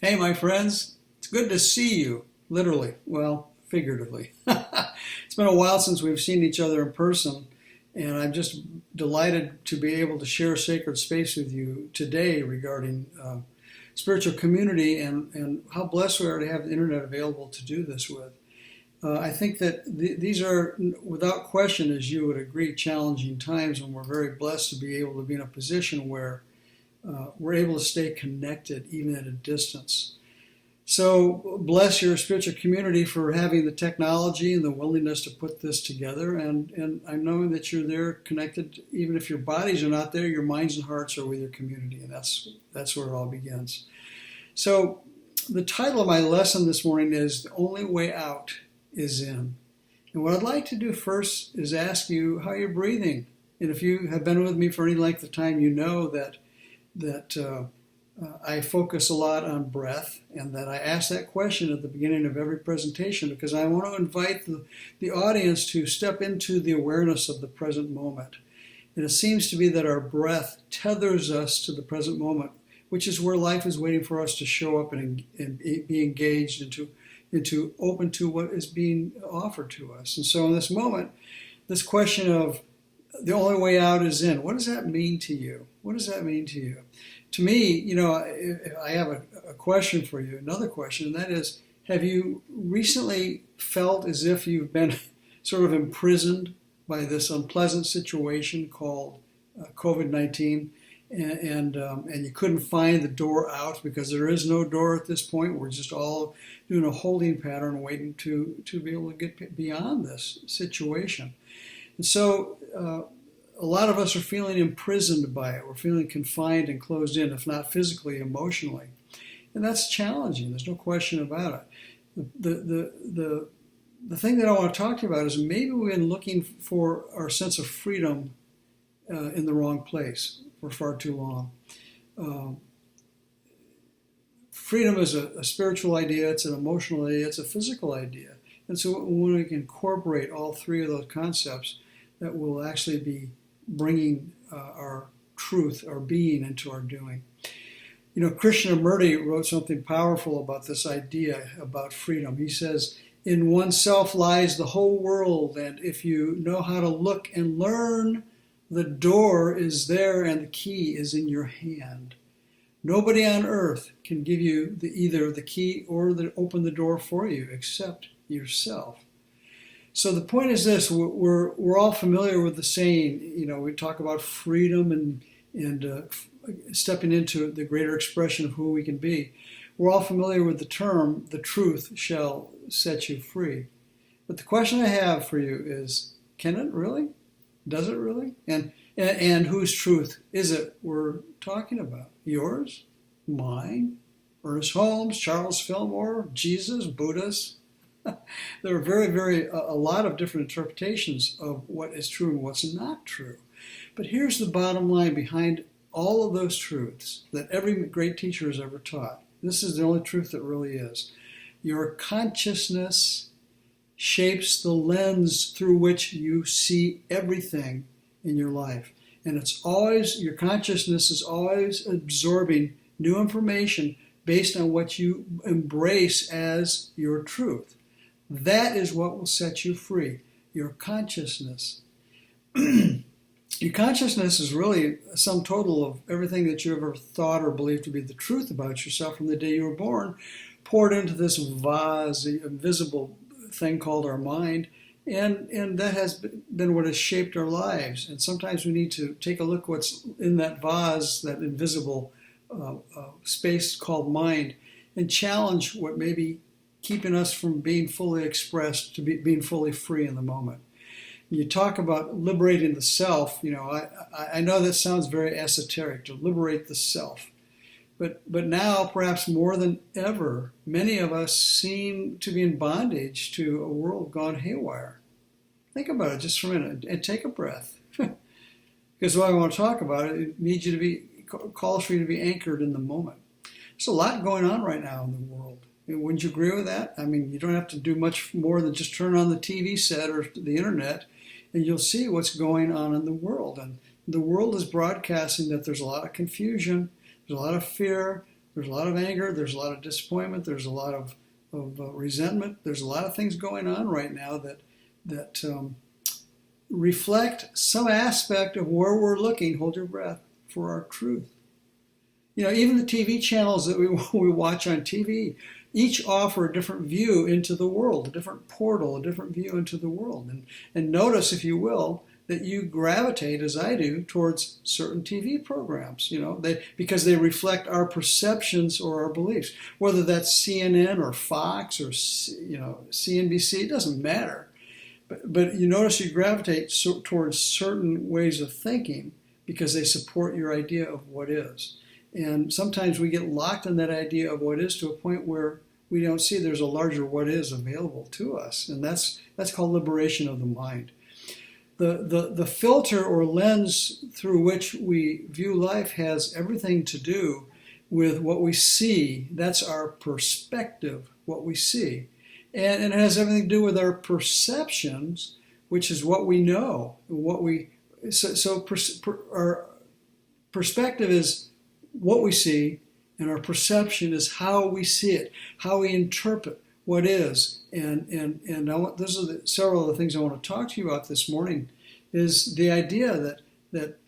Hey, my friends, it's good to see you, literally, well, figuratively. It's been a while since we've seen each other in person, and I'm just delighted to be able to share sacred space with you today regarding spiritual community and how blessed we are to have the internet available to do this with. I think that these are, without question, as you would agree, challenging times, and we're very blessed to be able to be in a position where we're able to stay connected even at a distance. So bless your spiritual community for having the technology and the willingness to put this together. And I know that you're there connected, even if your bodies are not there, your minds and hearts are with your community. And that's where it all begins. So the title of my lesson this morning is The Only Way Out is In. And what I'd like to do first is ask you how you're breathing. And if you have been with me for any length of time, you know that I focus a lot on breath, and that I ask that question at the beginning of every presentation because I want to invite the audience to step into the awareness of the present moment. And it seems to be that our breath tethers us to the present moment, which is where life is waiting for us to show up and be engaged into open to what is being offered to us. And so in this moment, this question of the only way out is in. What does that mean to you? What does that mean to you? To me, I have a question for you, another question, and that is, have you recently felt as if you've been sort of imprisoned by this unpleasant situation called COVID-19, and you couldn't find the door out because there is no door at this point? We're just all doing a holding pattern, waiting to be able to get beyond this situation. And so a lot of us are feeling imprisoned by it. We're feeling confined and closed in, if not physically, emotionally. And that's challenging. There's no question about it. The thing that I want to talk to you about is maybe we've been looking for our sense of freedom in the wrong place for far too long. Freedom is a spiritual idea, it's an emotional idea, it's a physical idea. And so when we can incorporate all three of those concepts, that will actually be bringing our truth, our being, into our doing. Krishna Merritt wrote something powerful about this idea about freedom. He says, in oneself lies the whole world, and if you know how to look and learn, the door is there and the key is in your hand. Nobody on earth can give you either the key or open the door for you except yourself. So the point is this: we're all familiar with the saying. We talk about freedom and stepping into the greater expression of who we can be. We're all familiar with the term, "The truth shall set you free." But the question I have for you is: can it really? Does it really? And whose truth is it we're talking about? Yours? Mine? Ernest Holmes? Charles Fillmore? Jesus? Buddha's? There are a lot of different interpretations of what is true and what's not true. But here's the bottom line behind all of those truths that every great teacher has ever taught. This is the only truth that really is. Your consciousness shapes the lens through which you see everything in your life. And your consciousness is always absorbing new information based on what you embrace as your truth. That is what will set you free, your consciousness. Your consciousness is really a sum total of everything that you ever thought or believed to be the truth about yourself from the day you were born, poured into this vase, the invisible thing called our mind, and that has been what has shaped our lives. And sometimes we need to take a look what's in that vase, that invisible space called mind, and challenge what may be keeping us from being fully expressed, to being fully free in the moment. You talk about liberating the self. I know that sounds very esoteric, to liberate the self. But now, perhaps more than ever, many of us seem to be in bondage to a world gone haywire. Think about it just for a minute and take a breath. Because what I want to talk about, it needs you to calls for you to be anchored in the moment. There's a lot going on right now in the world. Wouldn't you agree with that? I mean, you don't have to do much more than just turn on the TV set or the internet, and you'll see what's going on in the world. And the world is broadcasting that there's a lot of confusion, there's a lot of fear, There's a lot of anger, there's a lot of disappointment, there's a lot of resentment. There's a lot of things going on right now that reflect some aspect of where we're looking, hold your breath, for our truth. Even the TV channels that we watch on TV, each offer a different view into the world, a different portal, a different view into the world. And notice, if you will, that you gravitate, as I do, towards certain TV programs, because they reflect our perceptions or our beliefs. Whether that's CNN or Fox or CNBC, it doesn't matter. But you notice you gravitate towards certain ways of thinking because they support your idea of what is. And sometimes we get locked in that idea of what is to a point where we don't see there's a larger what is available to us. And that's called liberation of the mind. The filter or lens through which we view life has everything to do with what we see. That's our perspective, what we see. And it has everything to do with our perceptions, which is what we know. Our perspective is what we see, and our perception is how we see it, how we interpret what is. And those are several of the things I want to talk to you about this morning, is the idea that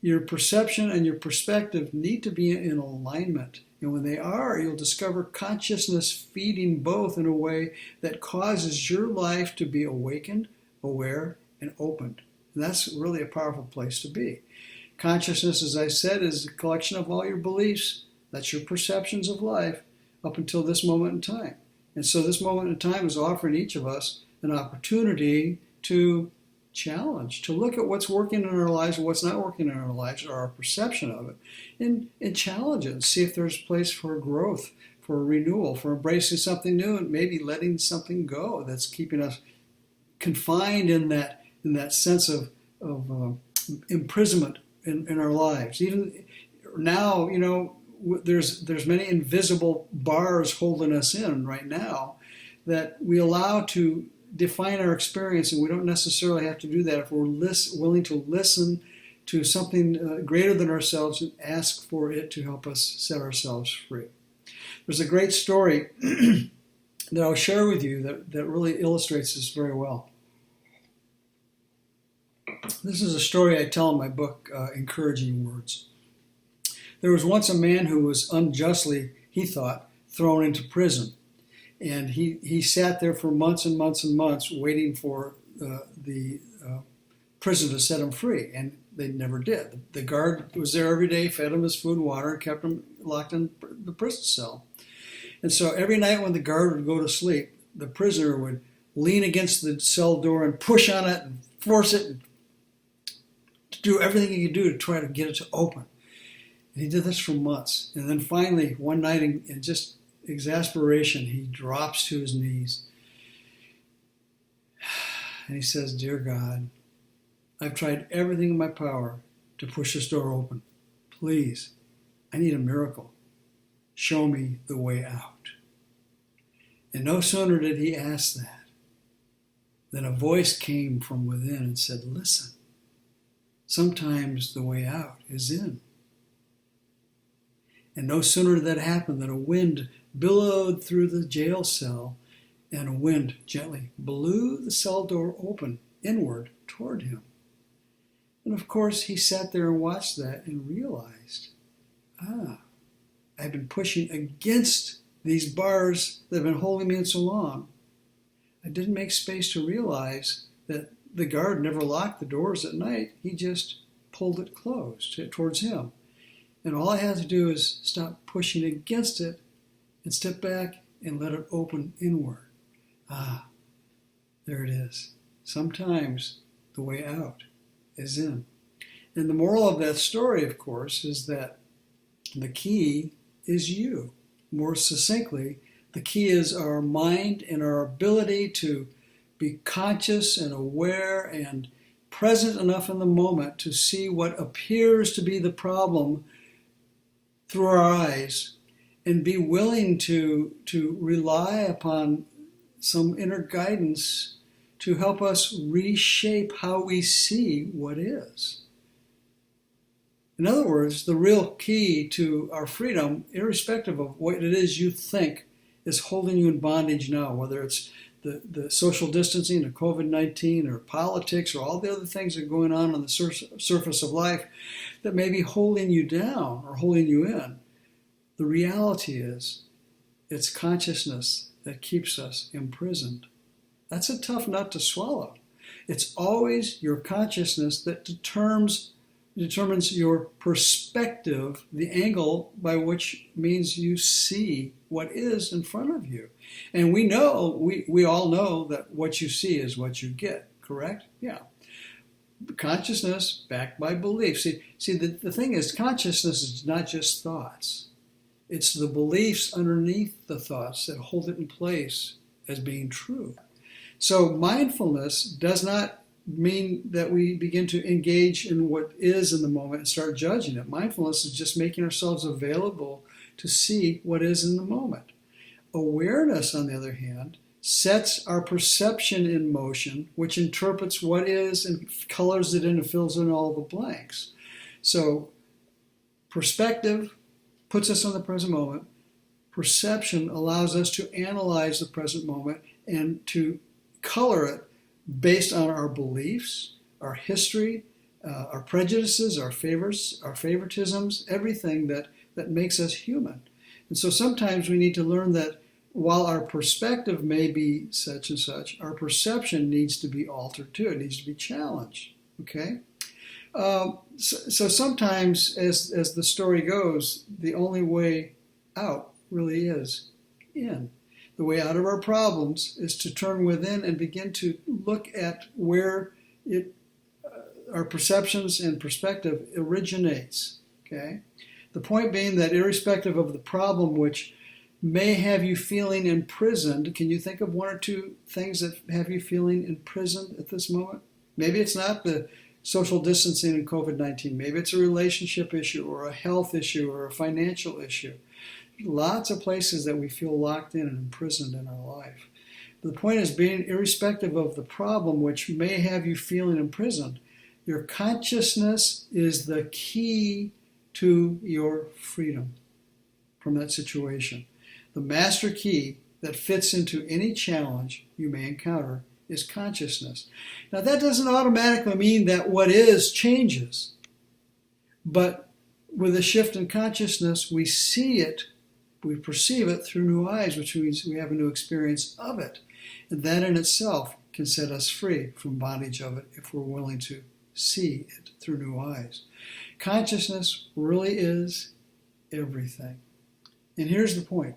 your perception and your perspective need to be in alignment. And when they are, you'll discover consciousness feeding both in a way that causes your life to be awakened, aware, and opened. And that's really a powerful place to be. Consciousness, as I said, is a collection of all your beliefs. That's your perceptions of life up until this moment in time. And so this moment in time is offering each of us an opportunity to challenge, to look at what's working in our lives and what's not working in our lives, or our perception of it, and challenge it and see if there's place for growth, for renewal, for embracing something new, and maybe letting something go that's keeping us confined in that sense of imprisonment in our lives. Even now, there's many invisible bars holding us in right now that we allow to define our experience, and we don't necessarily have to do that if we're willing to listen to something greater than ourselves and ask for it to help us set ourselves free. There's a great story that I'll share with you that really illustrates this very well. This is a story I tell in my book, Encouraging Words. There was once a man who was unjustly, he thought, thrown into prison. And he sat there for months and months and months waiting for the prison to set him free. And they never did. The guard was there every day, fed him his food and water, and kept him locked in the prison cell. And so every night when the guard would go to sleep, the prisoner would lean against the cell door and push on it and force it and do everything he could do to try to get it to open. And he did this for months. And then finally, one night, in just exasperation, he drops to his knees. And he says, "Dear God, I've tried everything in my power to push this door open. Please, I need a miracle. Show me the way out." And no sooner did he ask that than a voice came from within and said, "Listen, sometimes the way out is in." And no sooner did that happen than a wind billowed through the jail cell, and a wind gently blew the cell door open inward toward him. And of course, he sat there and watched that and realized, I've been pushing against these bars that have been holding me in so long. I didn't make space to realize that the guard never locked the doors at night. He just pulled it closed towards him. And all I had to do is stop pushing against it and step back and let it open inward. There it is. Sometimes the way out is in. And the moral of that story, of course, is that the key is you. More succinctly, the key is our mind and our ability to be conscious and aware and present enough in the moment to see what appears to be the problem through our eyes, and be willing to rely upon some inner guidance to help us reshape how we see what is. In other words, the real key to our freedom, irrespective of what it is you think is holding you in bondage now, whether it's the social distancing or COVID-19 or politics or all the other things that are going on the surface of life that may be holding you down or holding you in, the reality is it's consciousness that keeps us imprisoned. That's a tough nut to swallow. It's always your consciousness that determines your perspective, the angle by which means you see what is in front of you. And we all know that what you see is what you get, correct? Yeah. Consciousness backed by belief. See, the thing is, consciousness is not just thoughts. It's the beliefs underneath the thoughts that hold it in place as being true. So mindfulness does not mean that we begin to engage in what is in the moment and start judging it. Mindfulness is just making ourselves available to see what is in the moment. Awareness, on the other hand, sets our perception in motion, which interprets what is and colors it in and fills in all the blanks. So perspective puts us on the present moment. Perception allows us to analyze the present moment and to color it based on our beliefs, our history, our prejudices, our favors, our favoritisms, everything that makes us human. And so sometimes we need to learn that while our perspective may be such and such, our perception needs to be altered too. It needs to be challenged. Okay? So sometimes, as the story goes, the only way out really is in. The way out of our problems is to turn within and begin to look at where our perceptions and perspective originates. Okay? The point being that irrespective of the problem which may have you feeling imprisoned, can you think of one or two things that have you feeling imprisoned at this moment? Maybe it's not the social distancing and COVID-19. Maybe it's a relationship issue or a health issue or a financial issue. Lots of places that we feel locked in and imprisoned in our life. The point is, being irrespective of the problem which may have you feeling imprisoned, your consciousness is the key to your freedom from that situation. The master key that fits into any challenge you may encounter is consciousness. Now, that doesn't automatically mean that what is changes, but with a shift in consciousness, we see it, we perceive it through new eyes, which means we have a new experience of it. And that in itself can set us free from bondage of it if we're willing to see it through new eyes. Consciousness really is everything. And here's the point.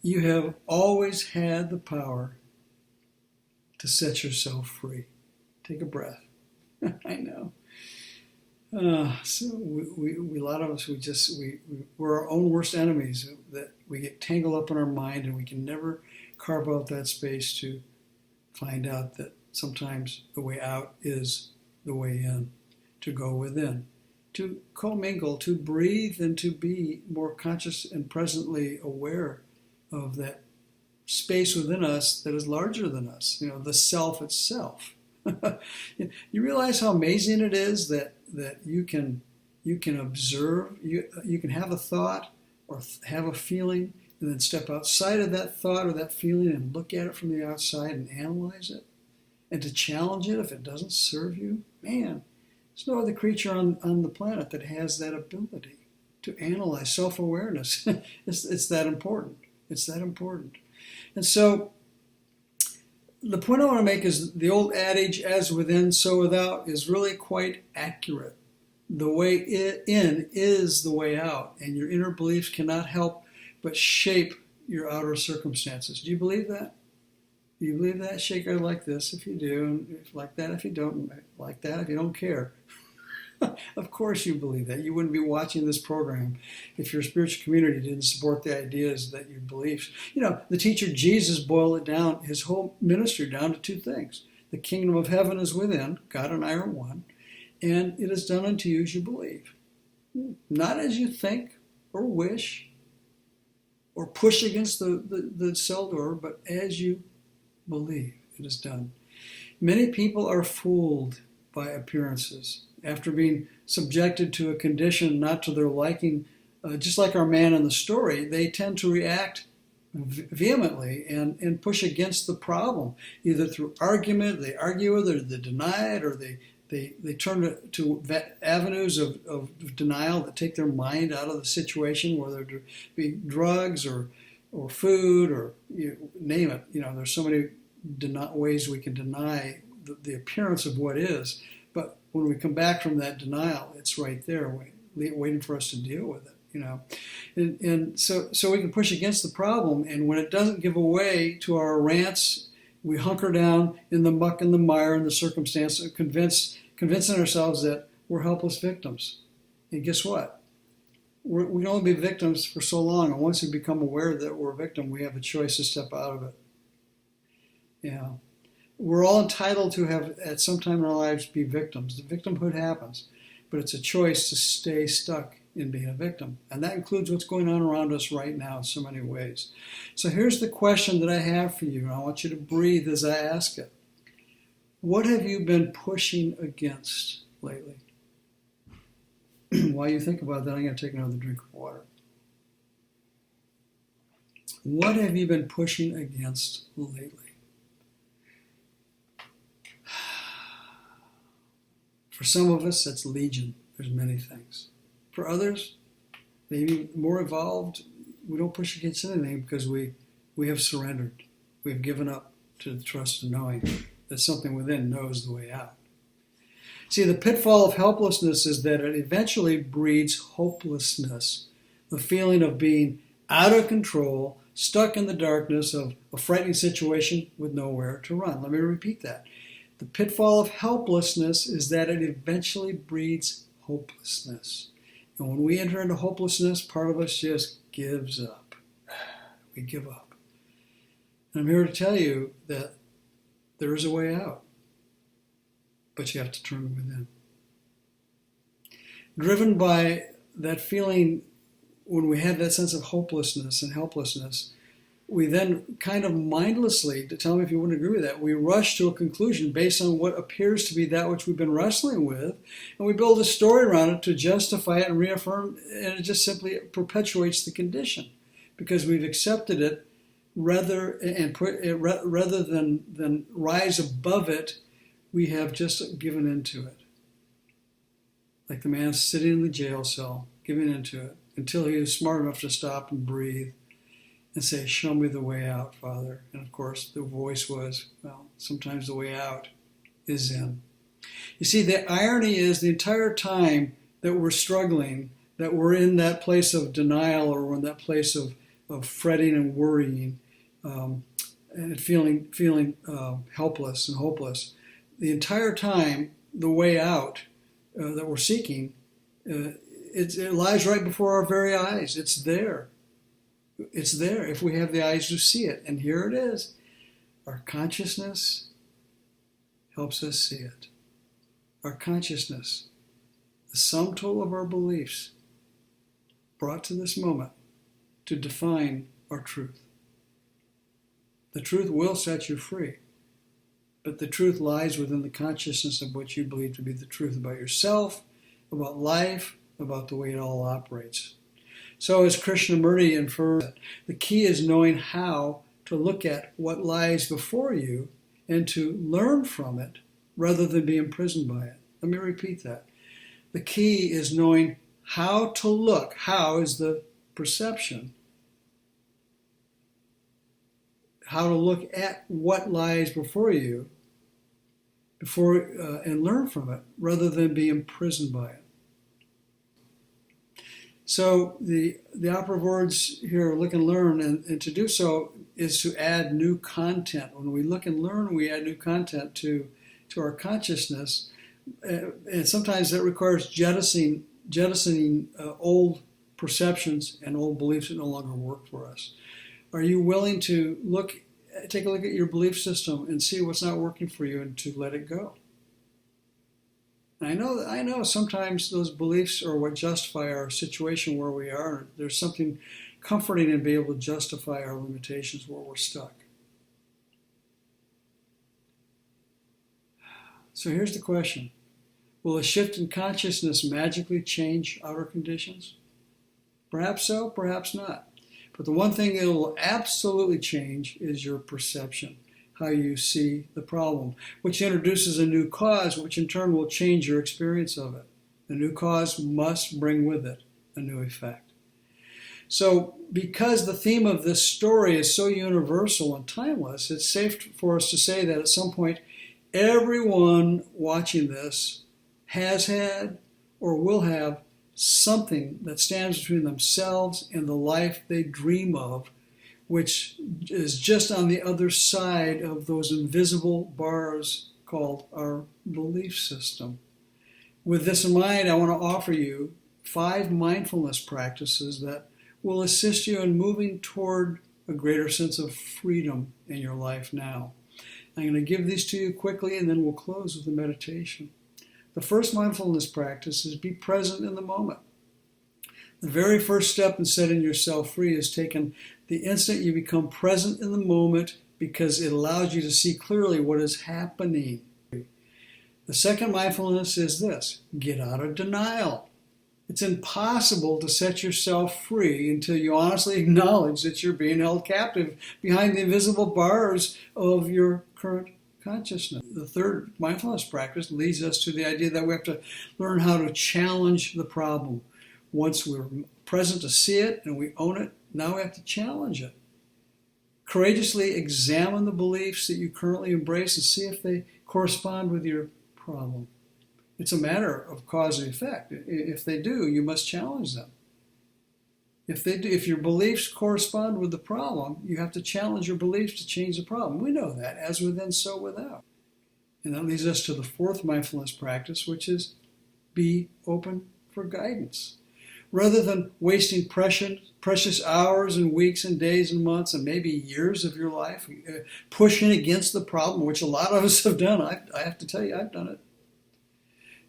You have always had the power to set yourself free. Take a breath. I know. So we a lot of us, we're our own worst enemies, that we get tangled up in our mind and we can never carve out that space to find out that sometimes the way out is the way in, to go within, to commingle, to breathe, and to be more conscious and presently aware of that space within us that is larger than us, the self itself. You realize how amazing it is that you can observe, you can have a thought or have a feeling and then step outside of that thought or that feeling and look at it from the outside and analyze it and to challenge it if it doesn't serve you. Man, there's no other creature on the planet that has that ability to analyze. Self-awareness. It's that important. It's that important. And so the point I want to make is the old adage, as within, so without, is really quite accurate. The way in is the way out, and your inner beliefs cannot help but shape your outer circumstances. Do you believe that? Do you believe that? Shake your head like this if you do, and like that if you don't, like that if you don't care. Of course you believe that. You wouldn't be watching this program if your spiritual community didn't support the ideas that your beliefs. The teacher Jesus boiled it down, his whole ministry down to two things. The kingdom of heaven is within, God and I are one, and it is done unto you as you believe. Not as you think or wish or push against the cell door, but as you believe it is done. Many people are fooled by appearances after being subjected to a condition not to their liking, just like our man in the story, they tend to react vehemently and push against the problem, either through argument, they argue with it, or they deny it, or they turn to avenues of denial that take their mind out of the situation, whether it be drugs or food or name it. There's so many ways we can deny the appearance of what is. But when we come back from that denial, it's right there, waiting for us to deal with it. And so we can push against the problem, and when it doesn't give away to our rants, we hunker down in the muck and the mire and the circumstance, convincing ourselves that we're helpless victims. And guess what? We can only be victims for so long, and once we become aware that we're a victim, we have a choice to step out of it. We're all entitled to have, at some time in our lives, be victims. The victimhood happens, but it's a choice to stay stuck in being a victim. And that includes what's going on around us right now in so many ways. So here's the question that I have for you, and I want you to breathe as I ask it. What have you been pushing against lately? While you think about that, I'm going to take another drink of water. What have you been pushing against lately? For some of us, that's legion. There's many things. For others, maybe more evolved, we don't push against anything because we have surrendered. We have given up to the trust of knowing that something within knows the way out. See, the pitfall of helplessness is that it eventually breeds hopelessness, the feeling of being out of control, stuck in the darkness of a frightening situation with nowhere to run. Let me repeat that. The pitfall of helplessness is that it eventually breeds hopelessness. And when we enter into hopelessness, part of us just gives up. We give up. And I'm here to tell you that there is a way out, but you have to turn within. Driven by that feeling, when we have that sense of hopelessness and helplessness, we then kind of mindlessly, to tell me if you wouldn't agree with that, we rush to a conclusion based on what appears to be that which we've been wrestling with, and we build a story around it to justify it and reaffirm, and it just simply perpetuates the condition because we've accepted it rather than rise above it. We have just given into it, like the man sitting in the jail cell, giving into it until he was smart enough to stop and breathe and say, "Show me the way out, Father." And of course, the voice was, well, sometimes the way out is in. You see, the irony is the entire time that we're struggling, that we're in that place of denial or we're in that place of fretting and worrying and feeling helpless and hopeless, the entire time, the way out that we're seeking, it lies right before our very eyes. It's there. It's there if we have the eyes to see it. And here it is. Our consciousness helps us see it. Our consciousness, the sum total of our beliefs, brought to this moment to define our truth. The truth will set you free, but the truth lies within the consciousness of what you believe to be the truth about yourself, about life, about the way it all operates. So as Krishnamurti infers, the key is knowing how to look at what lies before you and to learn from it rather than be imprisoned by it. Let me repeat that. The key is knowing how to look. How is the perception. How to look at what lies before you and learn from it rather than be imprisoned by it. So the operative words here are look and learn, and to do so is to add new content. When we look and learn, we add new content to our consciousness, and sometimes that requires jettisoning old perceptions and old beliefs that no longer work for us. Are you willing to take a look at your belief system and see what's not working for you and to let it go? I know sometimes those beliefs are what justify our situation where we are. There's something comforting in being able to justify our limitations where we're stuck. So here's the question. Will a shift in consciousness magically change outer conditions? Perhaps so, perhaps not. But the one thing it will absolutely change is your perception, how you see the problem, which introduces a new cause, which in turn will change your experience of it. The new cause must bring with it a new effect. So, because the theme of this story is so universal and timeless, it's safe for us to say that at some point, everyone watching this has had or will have something that stands between themselves and the life they dream of, which is just on the other side of those invisible bars called our belief system. With this in mind, I want to offer you 5 mindfulness practices that will assist you in moving toward a greater sense of freedom in your life now. I'm going to give these to you quickly, and then we'll close with the meditation. The first mindfulness practice is be present in the moment. The very first step in setting yourself free is taken the instant you become present in the moment, because it allows you to see clearly what is happening. The second mindfulness is this: get out of denial. It's impossible to set yourself free until you honestly acknowledge that you're being held captive behind the invisible bars of your current consciousness. The third mindfulness practice leads us to the idea that we have to learn how to challenge the problem. Once we're present to see it and we own it, now we have to challenge it. Courageously examine the beliefs that you currently embrace and see if they correspond with your problem. It's a matter of cause and effect. If they do, you must challenge them. If they do, if your beliefs correspond with the problem, you have to challenge your beliefs to change the problem. We know that, as within, so without. And that leads us to the fourth mindfulness practice, which is be open for guidance. Rather than wasting precious hours and weeks and days and months and maybe years of your life pushing against the problem, which a lot of us have done. I have to tell you, I've done it.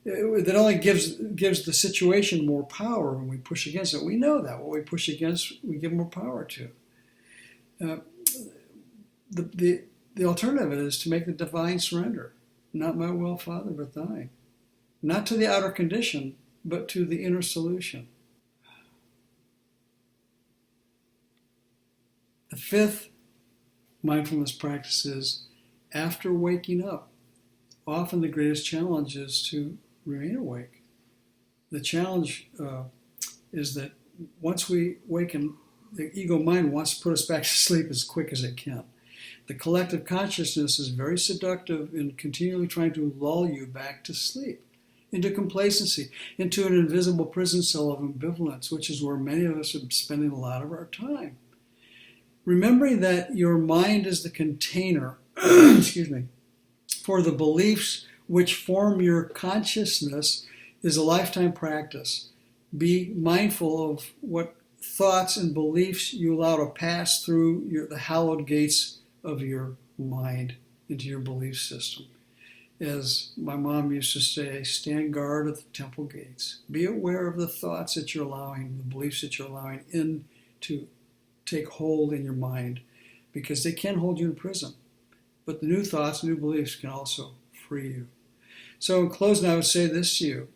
That only gives the situation more power when we push against it. We know that. What we push against, we give more power to. The alternative is to make the divine surrender. Not my will, Father, but thine. Not to the outer condition, but to the inner solution. The fifth mindfulness practice is after waking up. Often the greatest challenge is to remain awake. The challenge is that once we waken, the ego mind wants to put us back to sleep as quick as it can. The collective consciousness is very seductive in continually trying to lull you back to sleep, into complacency, into an invisible prison cell of ambivalence, which is where many of us are spending a lot of our time. Remembering that your mind is the container, for the beliefs which form your consciousness is a lifetime practice. Be mindful of what thoughts and beliefs you allow to pass through the hallowed gates of your mind into your belief system. As my mom used to say, stand guard at the temple gates. Be aware of the thoughts that you're allowing, the beliefs that you're allowing in to take hold in your mind, because they can hold you in prison. But the new thoughts, new beliefs can also free you. So in closing, I would say this to you: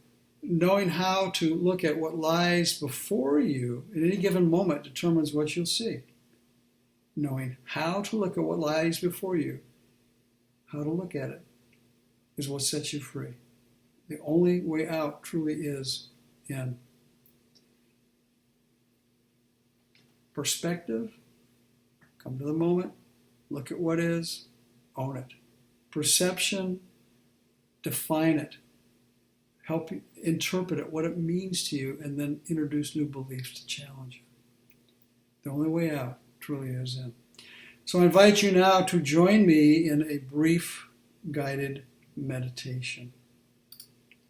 knowing how to look at what lies before you at any given moment determines what you'll see. Knowing how to look at what lies before you, how to look at it, is what sets you free. The only way out truly is in. Perspective, come to the moment, look at what is, own it. Perception, define it. Help you interpret it, what it means to you, and then introduce new beliefs to challenge it. The only way out truly is in. So I invite you now to join me in a brief guided meditation.